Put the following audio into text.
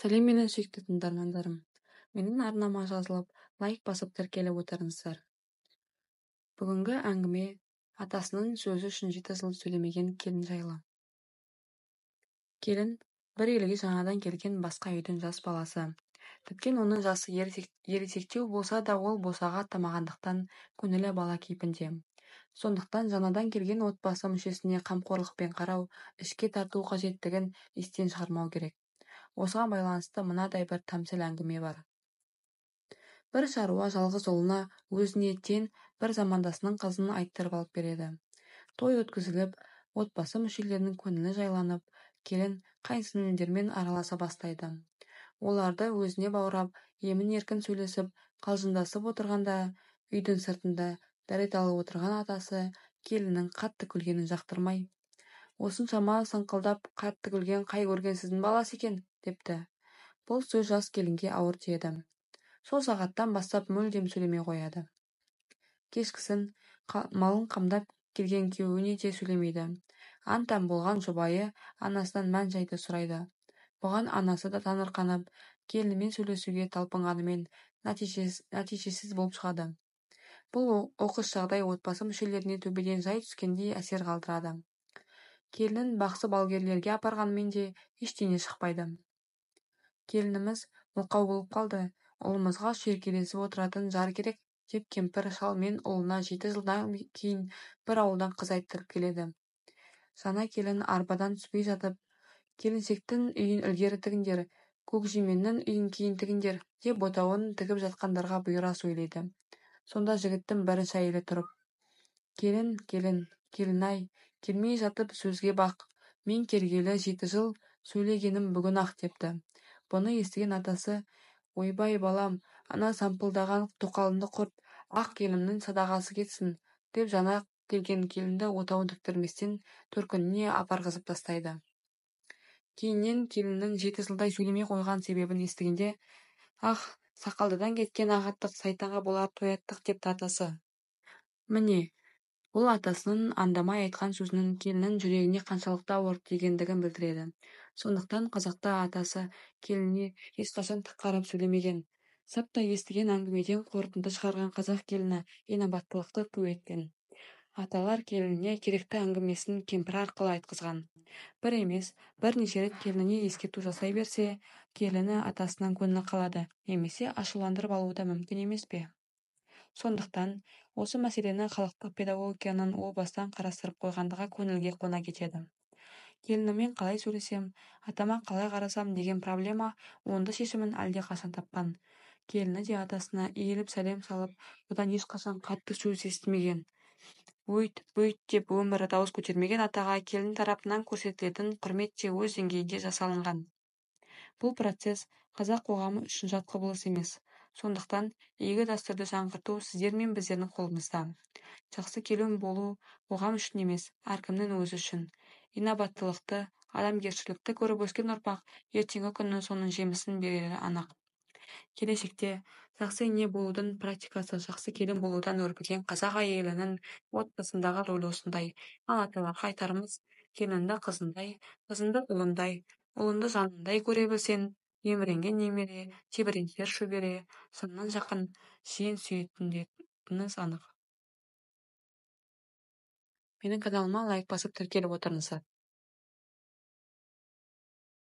Сәлем менен сүйікті тыңдармандарым. Менің арнама жазылып, лайк басып тіркеліп отырыңыздар. Бүгінгі әңгіме атасының сөзі үшін 7 жыл сөйлемеген келін жайлы. Келін бір елге жаңадан келген басқа үйдің жас баласы. Тіптен оның жасы ересектеу болса да ол босаға аттамағандықтан көңілі бала кейпінде. Сондықтан жаңадан келген отбасы мүшесіне қамқорлықпен қарау, ішке тарту қажеттігін естен шығармау керек. Осыған байланысты мынадай бір тәмсіл әңгіме бар. Бір шаруа жалғыз ұлына өзіне тең бір замандасының қызын айттырып алып береді. Той өткізіліп, отбасы мүшелерінің көңілі жайланып, келін қайынсіңлілермен араласа бастайды. Оларды өзіне баурап, емін-еркін сөйлесіп, қалжыңдасып отырғанда, үйдің сыртында дәрет алып отырған атасы келіннің қатты күлгенін жақтырмай, осыншама саңқылдап қатты күлген қай көргенсіздің баласы екен, депті. Бұл сөз жас келінге ауыр тиеді. Сол сағаттан бастап мүлдем сөйлемей қояды. Кешкісін малын қамдап келген күйеуіне де сөйлемейді. Ан-тән болған жұбайы анасынан мән-жайды сұрайды. Бұған анасы да таңырқанып, келінімен сөйлесуге талпынғанымен нәтижесіз болып шығады. Бұл оқыс жағдай отбасы мүшелеріне төбеден жай түскендей әсер қалдырады. Келінін бақсы балгерлерге апарғанымен де ештеңе шықпайды. Келініміз мылқау болып қалды, ұлымызға шүйіркелесіп отыратын жар керек, деп кемпір шал мен ұлына 7 жылдан кейін бір ауылдан қыз айттырып келеді. Жаңа келін арбадан түспей жатып, келіншектің үйін ілгері тігіңдер, көкжименнің үйін кейін тігіңдер, деп отауын тігіп жатқандарға бұйыра сөйлейді. Сонда жігіттің бірінші әйелі тұрып: Келін-ай, келмей жатып сөзге бақ, мен келгелі 7 жыл сөйлегенім бүгін ақ, депті. Бұны естіген атасы: ойбай балам, ана сампылдаған тоқалыңды құрт, ақ келіннің садағасы кетсін, деп жаңа келген келінді отауын тіктірместен төркініне апарғызып тастайды. Кейіннен келіннің 7 жылдай сөйлемей қойған себебін естігенде: сақалдыдан кеткен ағаттық сайтанға болар тояттық, депті атасы. Міне, бұл атасының андамай айтқан сөзінің келіннің жүрегіне қаншалықты ауыр тигендігін білдіреді. Сондықтан қазақта атасы келініне ешқашан тік қарап сөйлемеген. Саптай естіген әңгімеден қорытынды шығарған қазақ келіні инабаттылықты ту еткен. Аталар келініне керекті әңгімесін кемпір арқылы айтқызған. Бір емес, бірнеше рет келініне ескерту жасай берсе, келіні атасынан көңілі қалады, немесе ашуландырып алуы да мүмкін емес пе? Сондықтан осы мәселені халықтық педагогиканың о бастан қарастырып қойғандығы көңілге қона кетеді. Келінімен қалай сөйлесем, атама қалай қарасам деген проблема оңды шешімін әлдеқашан тапқан. Келіні де атасына иіліп сәлем салып, одан ешқашан қатты сөз естімеген. Өйт деп өмірі дауыс көтермеген атаға келін тарапынан көрсетілетін құрмет те өз деңгейінде жасалынған. Бұл процесс қазақ қоғамы үшін жат құбылыс емес. Сондықтан игі дәстүрді жаңғырту сіздер мен біздердің қолымызда. Жақсы келін болу қоғам үшін емес, әркімнің өзі үшін. Инабаттылықты, адамгершілікті көріп өскен ұрпақ ертеңгі күні соның жемісін берері анық. Келешекте жақсы ене болудың практикасы жақсы келін болудан өрбіген қазақ әйелінің отбасындағы рөлі осындай. Ал аталарға айтарымыз: келінді қызындай, қызынды ұлындай, ұлынды жанындай көре білсең, еміренген немере, тебіреншер шөбере, сыннан жақын жиен сүйетініңіз анық. Менің каналыма лайк басып тіркеліп отырыңыздар.